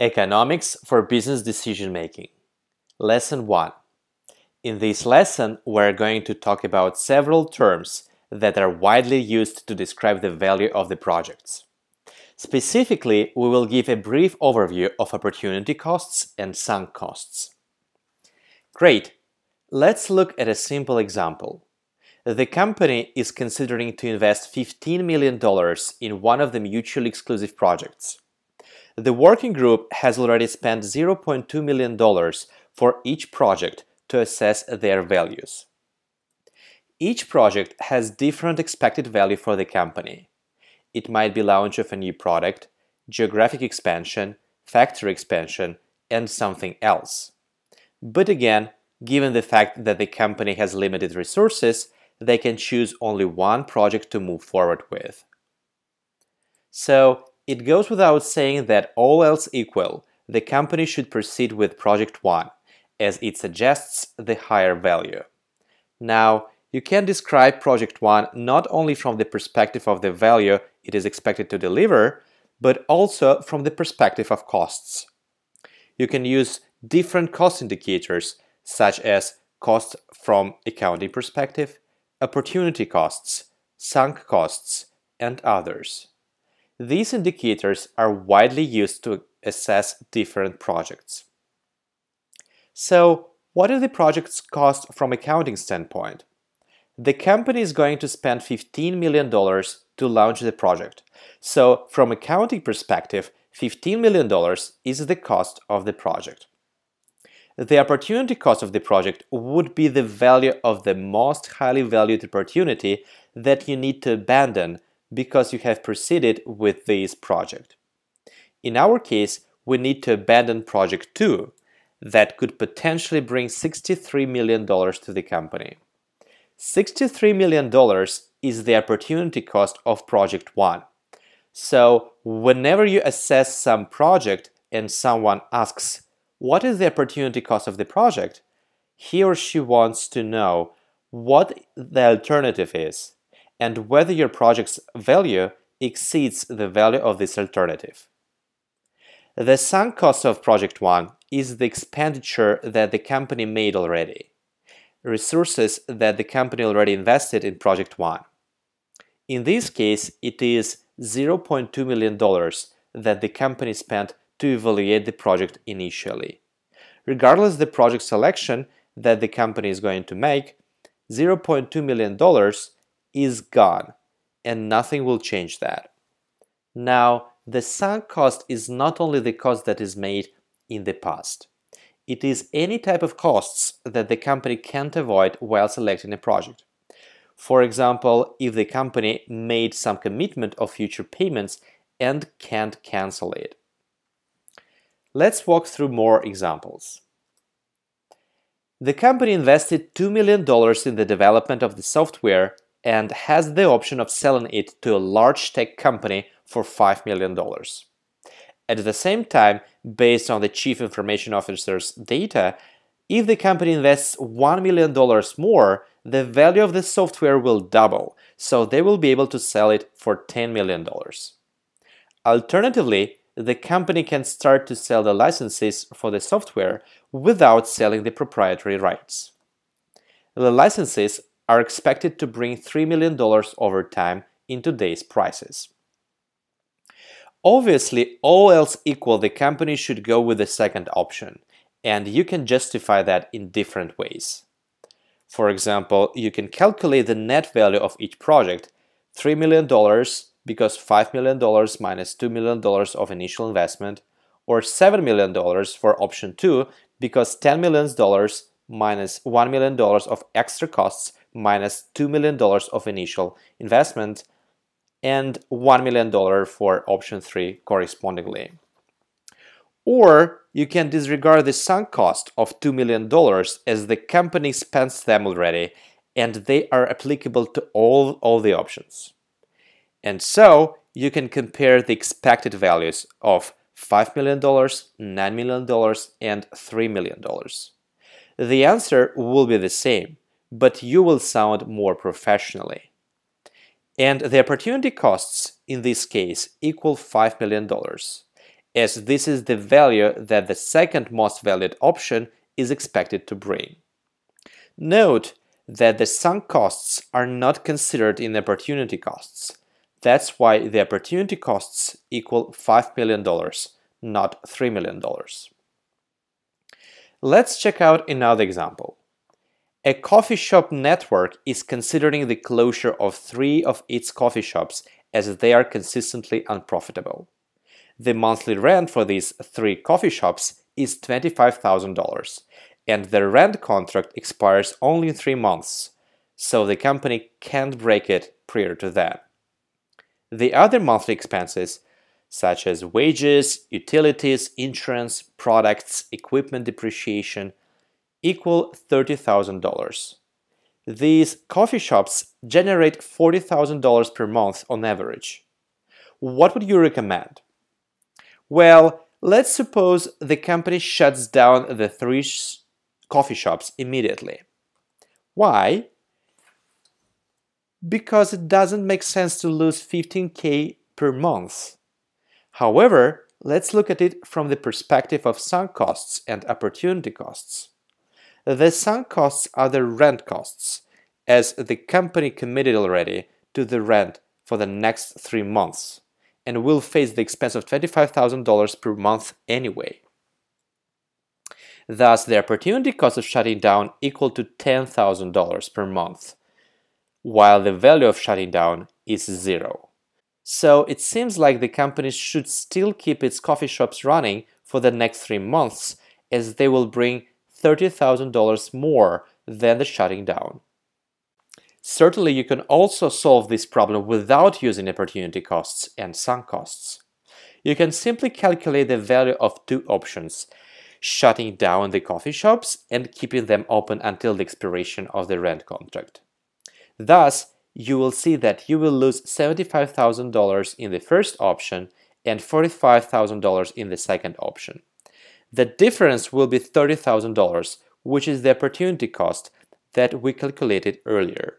Economics for Business Decision Making. Lesson 1. In this lesson, we're going to talk about several terms that are widely used to describe the value of the projects. Specifically, we will give a brief overview of opportunity costs and sunk costs. Great! Let's look at a simple example. The company is considering to invest $15 million in one of the mutually exclusive projects. The working group has already spent $0.2 million for each project to assess their values. Each project has different expected value for the company. It might be launch of a new product, geographic expansion, factory expansion, and something else. But again, given the fact that the company has limited resources, they can choose only one project to move forward with. So, it goes without saying that all else equal, the company should proceed with Project 1, as it suggests the higher value. Now, you can describe Project 1 not only from the perspective of the value it is expected to deliver, but also from the perspective of costs. You can use different cost indicators, such as cost from accounting perspective, opportunity costs, sunk costs, and others. These indicators are widely used to assess different projects. So, what is the project's cost from accounting standpoint? The company is going to spend $15 million to launch the project. So, from accounting perspective, $15 million is the cost of the project. The opportunity cost of the project would be the value of the most highly valued opportunity that you need to abandon because you have proceeded with this project. In our case, we need to abandon Project 2 that could potentially bring $63 million to the company. $63 million is the opportunity cost of Project 1. So, whenever you assess some project and someone asks, what is the opportunity cost of the project? He or she wants to know what the alternative is and whether your project's value exceeds the value of this alternative. The sunk cost of Project 1 is the expenditure that the company made already, resources that the company already invested in Project 1. In this case, it is $0.2 million that the company spent to evaluate the project initially. Regardless of the project selection that the company is going to make, $0.2 million is gone, and nothing will change that. Now, the sunk cost is not only the cost that is made in the past. It is any type of costs that the company can't avoid while selecting a project. For example, if the company made some commitment of future payments and can't cancel it. Let's walk through more examples. The company invested $2 million in the development of the software and has the option of selling it to a large tech company for $5 million. At the same time, based on the Chief Information Officer's data, if the company invests $1 million more, the value of the software will double, so they will be able to sell it for $10 million. Alternatively, the company can start to sell the licenses for the software without selling the proprietary rights. The licenses are expected to bring $3 million over time in today's prices. Obviously, all else equal, the company should go with the second option, and you can justify that in different ways. For example, you can calculate the net value of each project, $3 million because $5 million minus $2 million of initial investment, or $7 million for option 2 because $10 million minus $1 million of extra costs minus $2 million of initial investment, and $1 million for option 3 correspondingly. Or you can disregard the sunk cost of $2 million as the company spends them already and they are applicable to all the options. And so you can compare the expected values of $5 million, $9 million, and $3 million. The answer will be the same, but you will sound more professionally. And the opportunity costs in this case equal $5 million. as this is the value that the second most valued option is expected to bring. Note that the sunk costs are not considered in opportunity costs. That's why the opportunity costs equal $5 million, not $3 million. Let's check out another example. A coffee shop network is considering the closure of 3 of its coffee shops as they are consistently unprofitable. The monthly rent for these 3 coffee shops is $25,000, and the rent contract expires only in 3 months, so the company can't break it prior to that. The other monthly expenses, such as wages, utilities, insurance, products, equipment depreciation, equal $30,000. These coffee shops generate $40,000 per month on average. What would you recommend? Well, let's suppose the company shuts down the 3 coffee shops immediately. Why? Because it doesn't make sense to lose $15,000 per month. However, let's look at it from the perspective of sunk costs and opportunity costs. The sunk costs are the rent costs, as the company committed already to the rent for the next 3 months and will face the expense of $25,000 per month anyway. Thus, the opportunity cost of shutting down equal to $10,000 per month, while the value of shutting down is 0. So it seems like the company should still keep its coffee shops running for the next 3 months, as they will bring $30,000 more than the shutting down. Certainly, you can also solve this problem without using opportunity costs and sunk costs. You can simply calculate the value of 2 options: shutting down the coffee shops and keeping them open until the expiration of the rent contract. Thus, you will see that you will lose $75,000 in the first option and $45,000 in the second option. The difference will be $30,000, which is the opportunity cost that we calculated earlier.